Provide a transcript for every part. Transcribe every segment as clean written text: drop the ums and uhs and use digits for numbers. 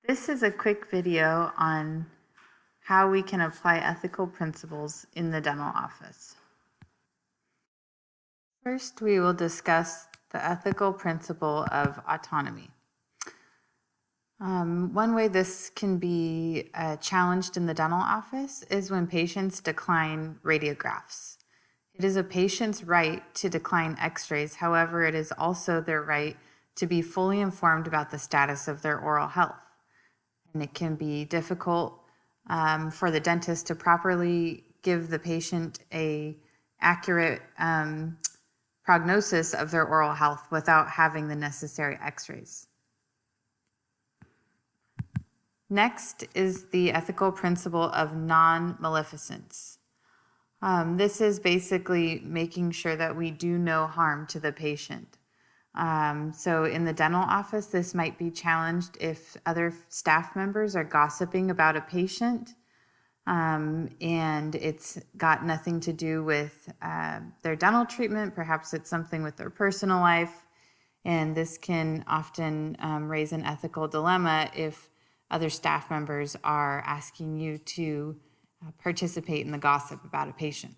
This is a quick video on how we can apply ethical principles in the dental office. First, we will discuss the ethical principle of autonomy. One way this can be challenged in the dental office is when patients decline radiographs. It is a patient's right to decline x-rays. However, it is also their right to be fully informed about the status of their oral health. And it can be difficult for the dentist to properly give the patient a accurate prognosis of their oral health without having the necessary x-rays. Next is the ethical principle of non-maleficence. This is basically making sure that we do no harm to the patient. So in the dental office, this might be challenged if other staff members are gossiping about a patient, and it's got nothing to do with their dental treatment. Perhaps it's something with their personal life, and this can often raise an ethical dilemma if other staff members are asking you to participate in the gossip about a patient.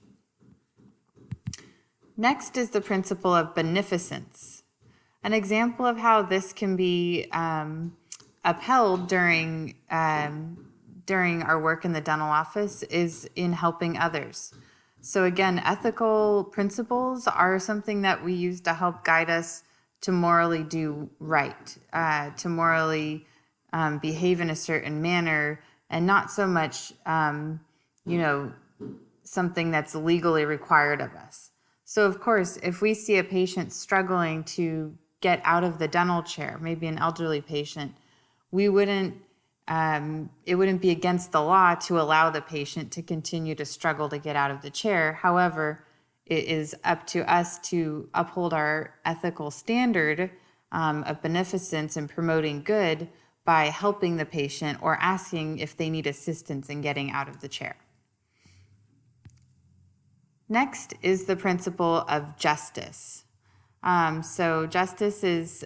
Next is the principle of beneficence. An example of how this can be upheld during our work in the dental office is in helping others. So again, ethical principles are something that we use to help guide us to morally do right, to morally behave in a certain manner, and not so much, something that's legally required of us. So of course, if we see a patient struggling to get out of the dental chair, maybe an elderly patient, it wouldn't be against the law to allow the patient to continue to struggle to get out of the chair. However, it is up to us to uphold our ethical standard of beneficence and promoting good by helping the patient or asking if they need assistance in getting out of the chair. Next is the principle of justice. So justice is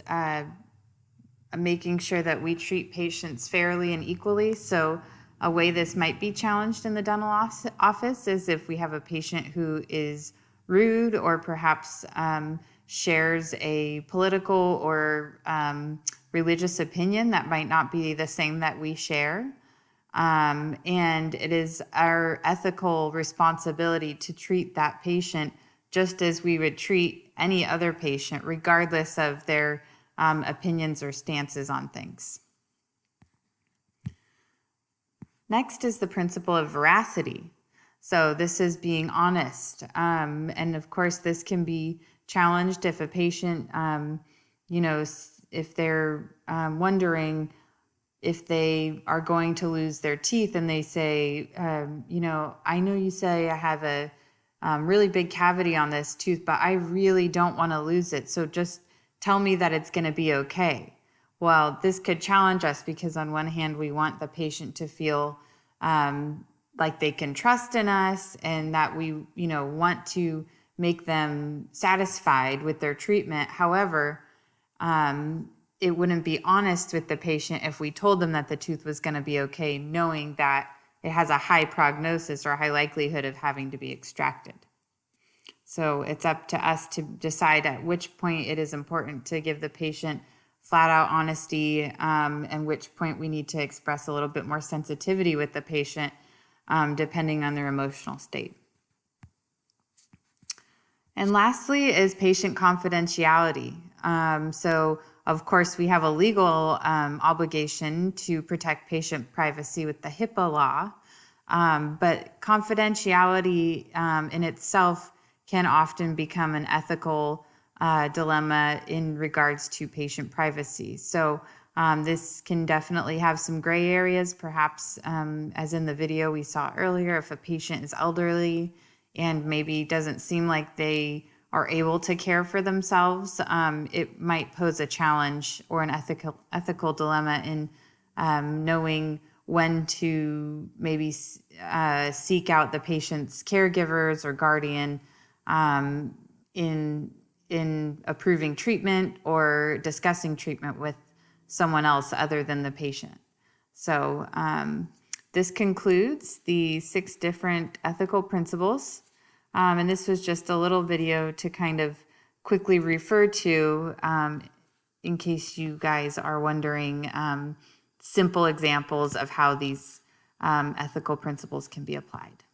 making sure that we treat patients fairly and equally. So a way this might be challenged in the dental office is if we have a patient who is rude or perhaps shares a political or religious opinion that might not be the same that we share. And it is our ethical responsibility to treat that patient just as we would treat any other patient, regardless of their opinions or stances on things. Next is the principle of veracity. So this is being honest. And of course, this can be challenged if a patient, if they're wondering if they are going to lose their teeth and they say, I know you say I have a really big cavity on this tooth, but I really don't want to lose it. So just tell me that it's going to be okay. Well, this could challenge us because on one hand, we want the patient to feel like they can trust in us and that we, want to make them satisfied with their treatment. However, it wouldn't be honest with the patient if we told them that the tooth was going to be okay, knowing that it has a high prognosis or a high likelihood of having to be extracted. So it's up to us to decide at which point it is important to give the patient flat out honesty, and which point we need to express a little bit more sensitivity with the patient, depending on their emotional state. And lastly is patient confidentiality. So of course, we have a legal obligation to protect patient privacy with the HIPAA law, but confidentiality in itself can often become an ethical dilemma in regards to patient privacy. So this can definitely have some gray areas, perhaps as in the video we saw earlier, if a patient is elderly and maybe doesn't seem like they are able to care for themselves, it might pose a challenge or an ethical dilemma in knowing when to maybe seek out the patient's caregivers or guardian in approving treatment or discussing treatment with someone else other than the patient. So this concludes the 6 different ethical principles. And this was just a little video to kind of quickly refer to in case you guys are wondering simple examples of how these ethical principles can be applied.